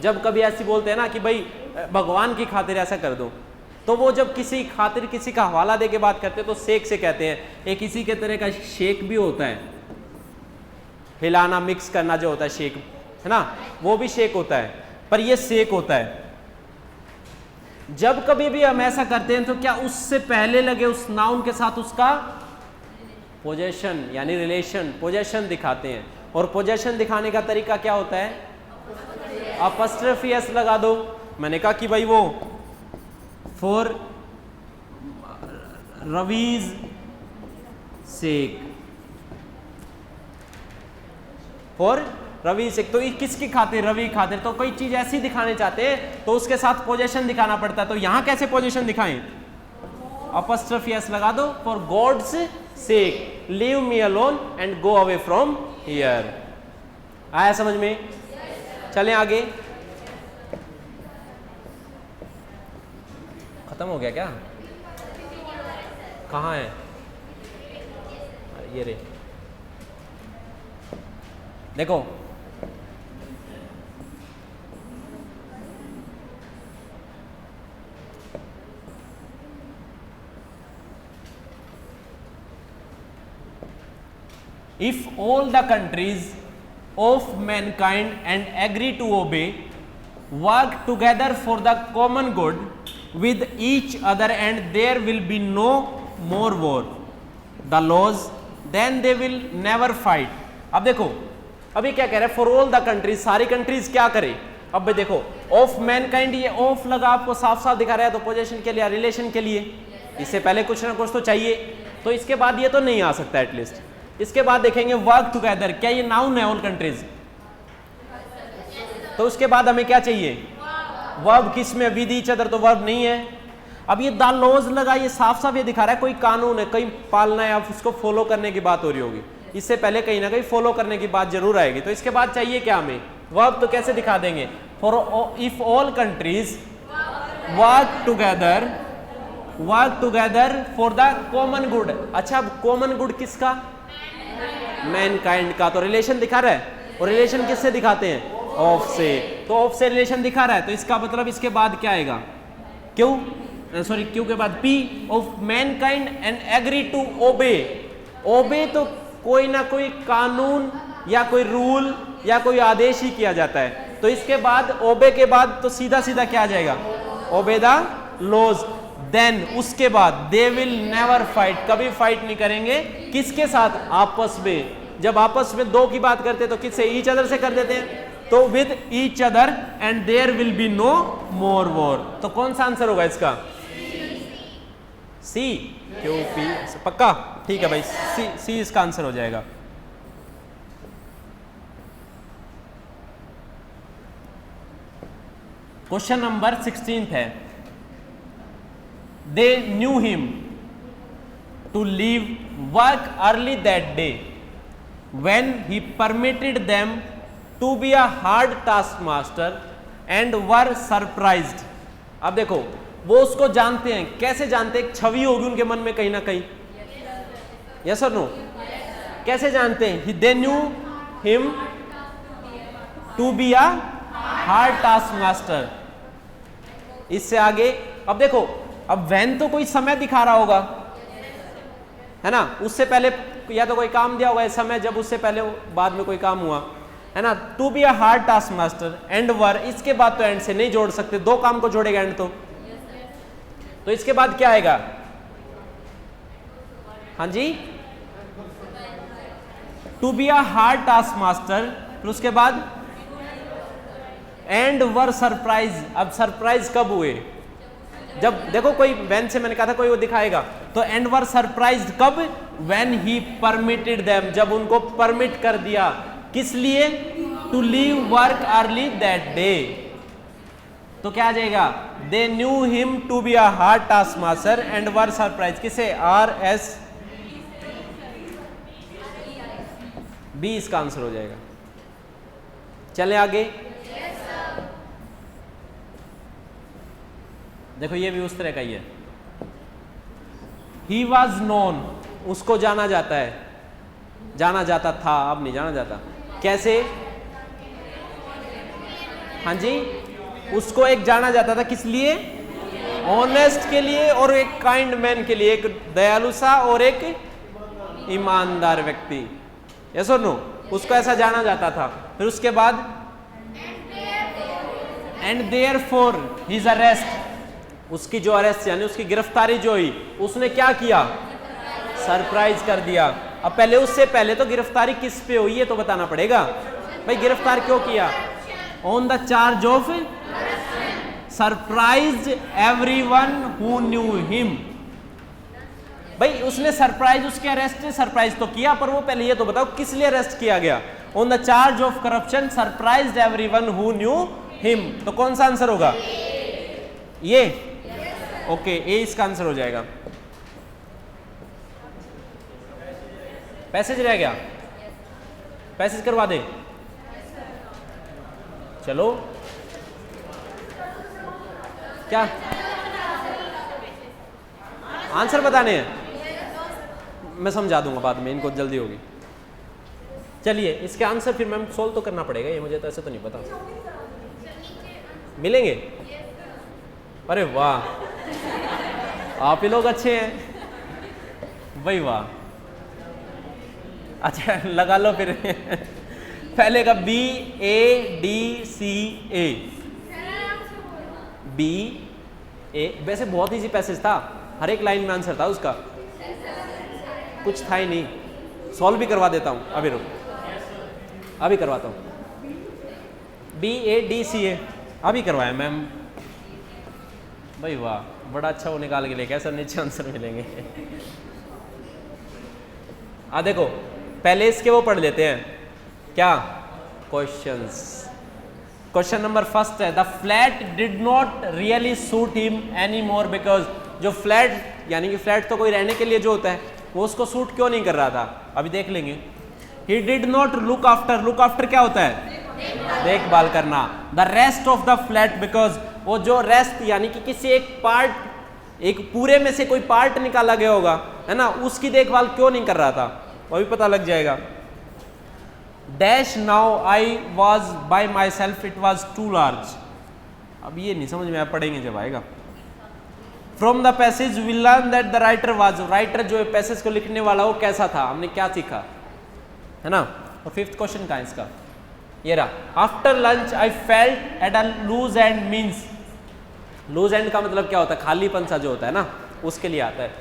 Speaker 1: जब कभी ऐसी बोलते हैं ना कि भाई भगवान की खातिर ऐसा कर दो, तो वो जब किसी खातिर किसी का हवाला दे के बात करते हैं तो शेक से कहते हैं। एक इसी के तरह का शेक भी होता है, हिलाना मिक्स करना जो होता है शेक, है ना, वो भी शेक होता है, पर ये शेक होता है। जब कभी भी हम ऐसा करते हैं तो क्या उससे पहले लगे उस नाउन के साथ उसका पोजेशन यानी रिलेशन, पोजेशन दिखाते हैं। और पोजेशन दिखाने का तरीका क्या होता है? अपॉस्ट्रोफी एस लगा दो। मैंने कहा कि भाई वो for Ravi's sake, for Ravi sake। तो ये किसकी खातिर? रवि खातिर। तो कोई चीज ऐसी दिखाने चाहते हैं तो उसके साथ पोजीशन दिखाना पड़ता है। तो यहां कैसे पोजीशन दिखाएं? अपॉस्ट्रोफी एस लगा दो, for God's sake leave me alone and go away from here. आया समझ में? चलें आगे। खत्म हो गया क्या? कहाँ है? ये रे, देखो if all the countries of mankind and agree to obey, work together for the common good with each other, and there will be no more war, the laws, then they will never fight। अब देखो, अभी क्या कह रहा है? For all the countries, सारी countries क्या करे? अब देखो, ऑफ मैनकाइंड, ये ऑफ लगा आपको साफ साफ दिखा रहा है, तो पोजीशन के लिए, रिलेशन के लिए, इससे पहले कुछ ना कुछ तो चाहिए। तो इसके बाद ये तो नहीं आ सकता एटलीस्ट। इसके बाद देखेंगे वर्क टुगेदर, क्या ये नाउन है? All countries. तो उसके बाद हमें क्या चाहिए? वर्ब। किस में? विद ईच अदर, तो वर्ब नहीं है। अब ये द लॉज लगा, ये साफ साफ ये दिखा रहा है कोई कानून है, कहीं पालना है, उसको फॉलो करने की बात हो रही होगी। इससे पहले कहीं ना कहीं फॉलो करने की बात जरूर आएगी। तो इसके बाद चाहिए क्या हमें? वर्ब। तो कैसे दिखा देंगे? For if all countries work together for the common good. अच्छा, अब कॉमन गुड किसका? मैनकाइंड का। तो रिलेशन दिखा रहा है, और रिलेशन किससे दिखाते हैं? ऑफ से। तो ऑफ से रिलेशन दिखा रहा है, तो इसका मतलब इसके बाद क्या आएगा? क्यों के बाद P of mankind and agree to obey. Obey तो कोई ना कोई कानून या कोई रूल या कोई आदेश ही किया जाता है। तो इसके बाद ओबे के बाद तो सीधा सीधा क्या आ जाएगा? Obey the laws. देन उसके बाद दे विल नेवर फाइट, कभी फाइट नहीं करेंगे। किसके साथ? आपस में। जब आपस में दो की बात करते हैं तो किससे? ईच अदर से कर देते हैं। तो with each other and there will be no more war. तो कौन सा आंसर होगा इसका? सी। क्यों? पी पक्का? ठीक है भाई, सी इसका आंसर हो जाएगा। क्वेश्चन नंबर 16 है, they knew him to leave work early that day when he permitted them to be a hard task master and were surprised। अब देखो, वो उसको जानते हैं। कैसे जानते हैं? एक छवि होगी उनके मन में कहीं ना कहीं। यस और नो? कैसे जानते हैं? they knew him to be a hard task master। इससे आगे अब देखो, अब when तो कोई समय दिखा रहा होगा, है ना? उससे पहले या तो कोई काम दिया होगा इस समय, जब उससे पहले बाद में कोई काम हुआ, है ना? To be a hard task master and were, इसके बाद तो एंड से नहीं जोड़ सकते, दो काम को जोड़ेगा एंड तो इसके बाद क्या आएगा? हाँ जी, to be a hard task master, फिर उसके बाद एंड वर सरप्राइज। अब सरप्राइज कब हुए? जब देखो कोई व्हेन से मैंने कहा था कोई वो दिखाएगा, तो एंड वर सरप्राइज्ड कब? व्हेन ही परमिटेड देम, जब उनको परमिट कर दिया। किस लिए? To leave work early that day. तो क्या आ जाएगा? They knew him to be a hard task master and were surprise. किसे? आर एस बी इसका आंसर हो जाएगा। चलें आगे। देखो ये भी उस तरह का ही है। ही वॉज नोन, उसको जाना जाता है, जाना जाता था, अब नहीं जाना जाता। कैसे? हाँ जी, उसको एक जाना जाता था, किस लिए? ऑनेस्ट के लिए और एक काइंड मैन के लिए, एक दयालु सा और एक ईमानदार व्यक्ति। यस और नो? उसको ऐसा जाना जाता था। फिर उसके बाद एंड देयरफॉर हिज अरेस्ट, उसकी जो अरेस्ट यानी उसकी गिरफ्तारी जो हुई, उसने क्या किया? सरप्राइज कर दिया। अब पहले, उससे पहले तो गिरफ्तारी किस पे हुई है तो बताना पड़ेगा भाई। गिरफ्तार क्यों किया? On the charge of surprised everyone who knew him. भाई उसने सरप्राइज, उसके अरेस्ट ने सरप्राइज तो किया, पर वो पहले ये तो बताओ किस लिए अरेस्ट किया गया? On the charge of corruption surprised everyone who knew him. तो कौन सा आंसर होगा? ये। ओके, ए इसका आंसर हो जाएगा। पैसेज रह गया, पैसेज करवा दे। चलो क्या आंसर बताने हैं? मैं समझा दूंगा बाद में, इनको जल्दी होगी। चलिए इसके आंसर फिर मैम सोल्व तो करना पड़ेगा, ये मुझे तो ऐसे तो नहीं पता। मिलेंगे? अरे वाह, आप ही लोग अच्छे हैं भाई, वाह। अच्छा लगा लो फिर। पहले का B A D C A, B A, वैसे बहुत इजी पैसेज था, हर एक लाइन में आंसर था उसका, कुछ था ही नहीं। सॉल्व भी करवा देता हूँ, अभी रुक, अभी करवाता हूँ। बी ए डी सी ए अभी करवाया मैम। भाई वाह, बड़ा अच्छा वो निकाल के लेके, सर नीचे आंसर मिलेंगे। देखो पहले इसके वो पढ़ लेते हैं क्या, क्वेश्चंस। क्वेश्चन नंबर फर्स्ट है, the flat did not really suit him any more because, जो फ्लैट यानी कि फ्लैट तो कोई रहने के लिए जो होता है, वो उसको सूट क्यों नहीं कर रहा था, अभी देख लेंगे। He did not look after, look after क्या होता है? देखभाल करना। The rest of the flat because, वो जो रेस्ट यानी कि किसी एक पार्ट, एक पूरे में से कोई पार्ट निकाला गया होगा, है ना, उसकी देखभाल क्यों नहीं कर रहा था, वो भी पता लग जाएगा। Dash now I was by myself it was too large, अब ये नहीं समझ में आया, पढ़ेंगे जब आएगा। From the passage we learn that the writer was, writer जो पैसेज को लिखने वाला वो कैसा था, हमने क्या सीखा, है ना। और फिफ्थ क्वेश्चन का है इसका, ये रहा, after lunch I felt at a loose end, means loose end का मतलब क्या होता है? खालीपन सा जो होता है ना, उसके लिए आता है।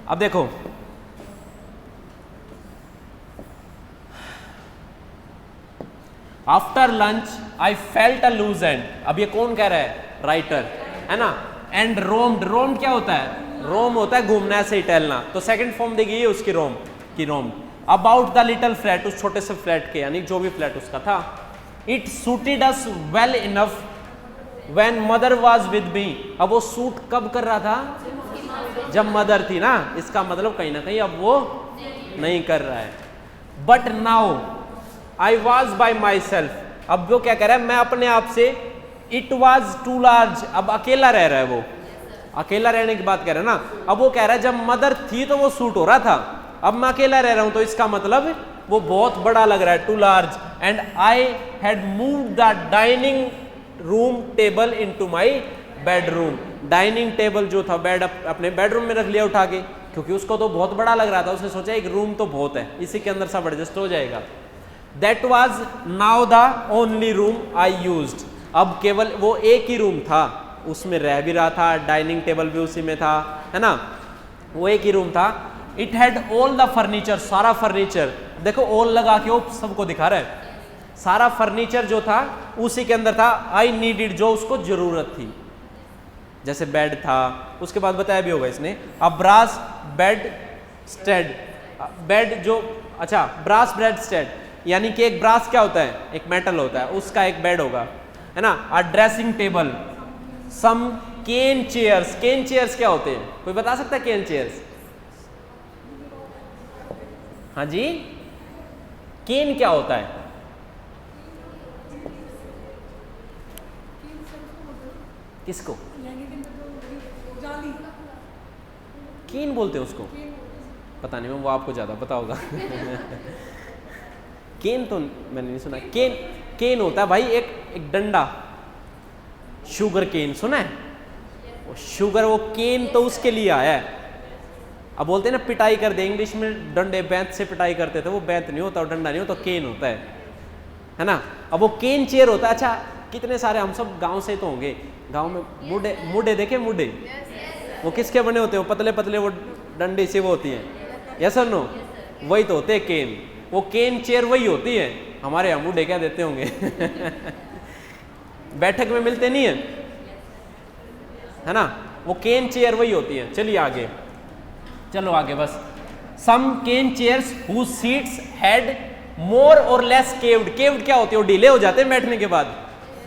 Speaker 1: अब देखो after lunch I felt a loose end, अब ये कौन कह रहा है? राइटर, है ना। एंड रोम्ड, रोम्ड क्या होता है? रोम होता है घूमना, ऐसे ही टहलना, तो सेकंड फॉर्म देगी ये उसकी, रोम की, रोम। अबाउट द लिटिल फ्लैट, उस छोटे से फ्लैट के, यानी जो भी फ्लैट उसका था। It suited us well enough when mother was with me, अब वो सूट कब कर रहा था? जब मदर थी ना, इसका मतलब कहीं ना कहीं अब वो नहीं कर रहा है। But now I was by my self, अब वो क्या कह रहा है? मैं अपने आप से। इट वॉज टू लार्ज, अब अकेला रह रहा है वो, अकेला रहने की बात कह रहा है ना। अब वो कह रहा है जब मदर थी तो वो सूट हो रहा था, अब मैं अकेला रह रहा हूं तो इसका मतलब वो बहुत बड़ा लग रहा है, too large. And I had moved the dining room table into my bedroom, dining table जो था बेड अपने बेडरूम में रख लिया उठा के, क्योंकि उसको तो बहुत बड़ा लग रहा था, उसने सोचा एक रूम तो बहुत है, इसी के अंदर सब एडजस्ट हो जाएगा। That was now the only room I used, अब केवल वो एक ही रूम था, उसमें रह भी रहा था, डाइनिंग टेबल भी उसी में था, है ना, वो एक ही रूम था। It had all the furniture, सारा फर्नीचर, देखो ऑल लगा के वो सबको दिखा रहा है, सारा फर्नीचर जो था उसी के अंदर था। आई नीडेड, जो उसको जरूरत थी, जैसे बेड था, उसके बाद बताया भी होगा इसने। अ ब्रास बेड स्टेड, बेड जो, अच्छा ब्रास बेड स्टेड, यानी कि एक ब्रास क्या होता है? एक मेटल होता है, उसका एक बेड होगा, है ना। A dressing table, some cane chairs, cane chairs क्या होते हैं? कोई बता सकता है केन चेयर्स? हाँ जी, केन क्या होता है? किसको केन बोलते हैं उसको? पता नहीं, वो आपको ज्यादा पता होगा। केन तो मैंने नहीं सुना। केन, केन होता है भाई एक डंडा, शुगर केन सुना है? वो शुगर, वो केन तो उसके लिए आया है। अब बोलते हैं ना पिटाई कर दे, इंग्लिश में डंडे बैंत से पिटाई करते थे, वो बैंत नहीं होता, डंडा नहीं होता, केन होता है ना। अब वो केन चेयर होता है। अच्छा कितने सारे, हम सब गांव से तो होंगे, गांव में मुडे, मुडे देखे मुडे, वो किसके बने होते हैं? वो पतले पतले वो डंडे से वो होती हैं, यस और नो? वही तो होते हैं केन, वो केन चेयर वही होती है। हमारे यहाँ मुडे क्या देते होंगे? बैठक में मिलते नहीं है, है ना, वो केन चेयर वही होती है। चलिए आगे, चलो आगे बस। Some cane chairs whose seats had more और लेस केव्ड। केव्ड क्या होती है? वो डीले हो जाते हैं बैठने के बाद।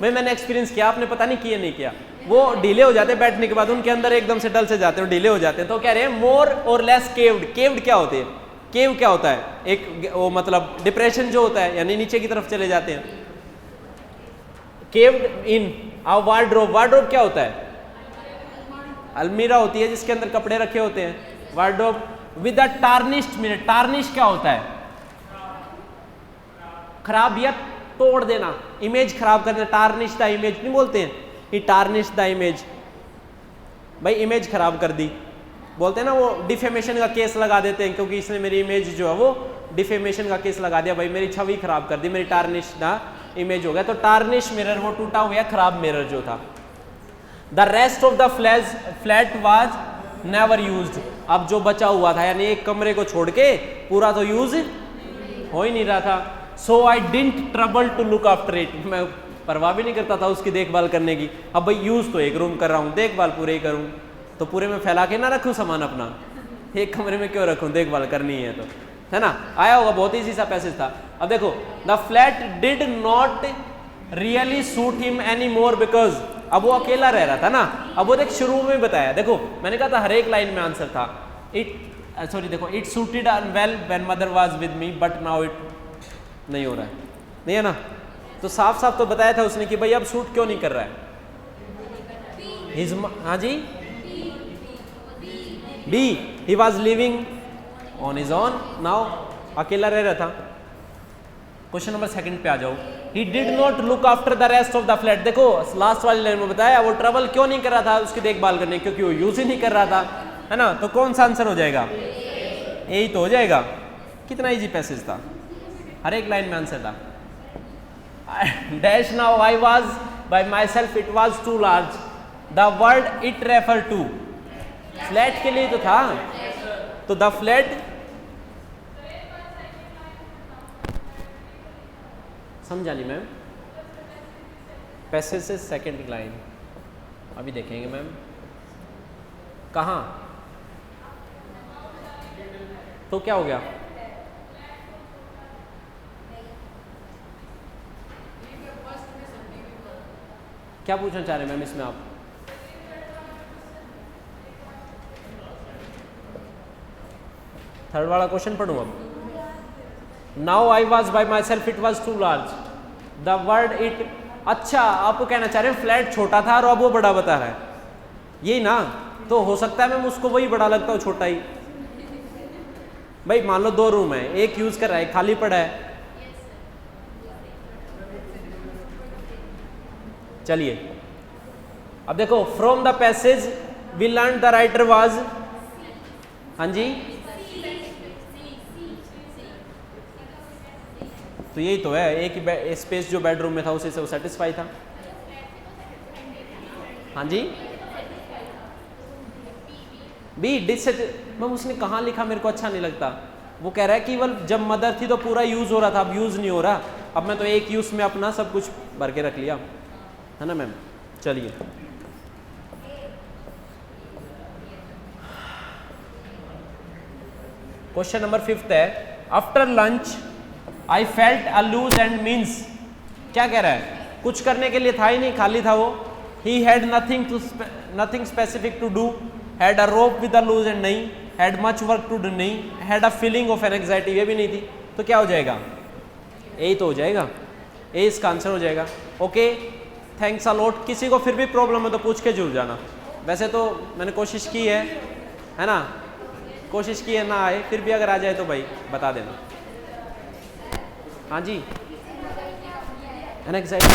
Speaker 1: भाई मैंने एक्सपीरियंस किया, आपने पता नहीं किया नहीं किया, वो डीले हो जाते हैं बैठने के बाद, उनके अंदर एकदम से डल से जाते हैं, डीले हो जाते हैं। तो कह रहे हैं मोर और लेस केव्ड। केव्ड क्या होते हैं? केव क्या होता है? एक वो मतलब डिप्रेशन जो होता है, यानी नीचे की तरफ चले जाते हैं। केव्ड इन अ वार्डरोब। वार्डरोब क्या होता है? अलमीरा होती है जिसके अंदर कपड़े रखे होते हैं, wardrobe. With a tarnished mirror. Tarnish क्या होता है? खराब या तोड़ देना, इमेज खराब करना। टार्निश द इमेज नहीं बोलते हैं, ही टार्निश द इमेज। भाई इमेज खराब कर दी, बोलते हैं ना, वो डिफेमेशन का केस लगा देते हैं, क्योंकि इसने मेरी इमेज जो है वो डिफेमेशन का केस लगा दिया, भाई मेरी छवि खराब कर दी, मेरी टार्निश द इमेज हो गया। तो टार्निश मिरर, वो टूटा हुआ खराब मिरर जो था। The rest of the flat was never used. अब जो बचा हुआ था, यानी एक कमरे को छोड़ के पूरा तो यूज हो ही नहीं रहा था। So I didn't trouble to look after it. मैं परवाह भी नहीं करता था उसकी देखभाल करने की। अब भाई यूज तो एक रूम कर रहा हूँ, देखभाल पूरे ही करूँ, तो पूरे में फैला के ना रखूँ सामान अपना, एक कमरे में क्यों रखूँ? देखभाल करनी है तो, है ना। आया होगा, बहुत इजी सा पैसेज था। अब देखो, the flat did not really suit him any more because. अब वो अकेला रह रहा था ना। अब वो देख शुरू में बताया, देखो मैंने कहा था हर एक लाइन में आंसर था। देखो, it suited well when mother was with me but now it नहीं हो रहा है, नहीं है ना। तो साफ साफ तो बताया था उसने कि भाई अब सूट क्यों नहीं कर रहा है। हाँ जी, B, he was living on his own now, अकेला रह रहा था। क्वेश्चन नंबर 2 पे आ जाओ। He did not look after the rest of the flat. देखो लास्ट वाली लाइन में बताया वो ट्रबल क्यों नहीं कर रहा था उसकी देखभाल करने, क्योंकि वो यूज ही नहीं कर रहा था, है ना। तो कौन सा आंसर हो जाएगा? यही तो हो जाएगा। कितना इजी पैसेज था, हर एक लाइन में आंसर था। Dash now I was by myself, it was too large. The word it refer to, flat के लिए तो था, तो द फ्लैट, समझा नहीं मैम। पैसेज से सेकंड लाइन अभी देखेंगे मैम, कहाँ तो क्या हो गया? क्या पूछना चाह रहे हैं मैम इसमें आप? थर्ड वाला क्वेश्चन पढ़ूं अब। Now I was by myself, it was too large. The word it, अच्छा आपको कहना चाह रहे हैं फ्लैट छोटा था और अब वो बड़ा बता रहा है, यही ना। तो हो सकता है मैम उसको वही बड़ा लगता हो, छोटा ही। भाई मान लो 2 रूम है, एक यूज कर रहा है, खाली पड़ा है। चलिए अब देखो, from the passage we learn the writer was, हाँ जी, तो यही तो है, एक ही स्पेस जो बेडरूम में था उसी से वो सेटिस्फाई था। हाँ जी, बी डिससेटिस्फाइड। मैम उसने कहाँ लिखा, मेरे को अच्छा नहीं लगता। वो कह रहा है केवल जब मदर थी तो पूरा यूज हो रहा था, अब यूज नहीं हो रहा। अब मैं तो एक यूज में अपना सब कुछ भर के रख लिया, है ना मैम। चलिए क्वेश्चन नंबर 5 है। After lunch I felt a loose end means. क्या कह रहा है? कुछ करने के लिए था ही नहीं, खाली था वो। He had nothing specific to do, had a rope with a loose end नहीं, had much work to do नहीं, had a feeling of an anxiety, ये भी नहीं थी। तो क्या हो जाएगा? यही तो हो जाएगा, ये इसका आंसर हो जाएगा। Okay, thanks a lot. किसी को फिर भी प्रॉब्लम है तो पूछ के जुड़ जाना। वैसे तो मैंने कोशिश की है ना, कोशिश की है, ना आए फिर भी अगर आ जाए तो भाई बता देना। हाँ जी, एंग्जाइटी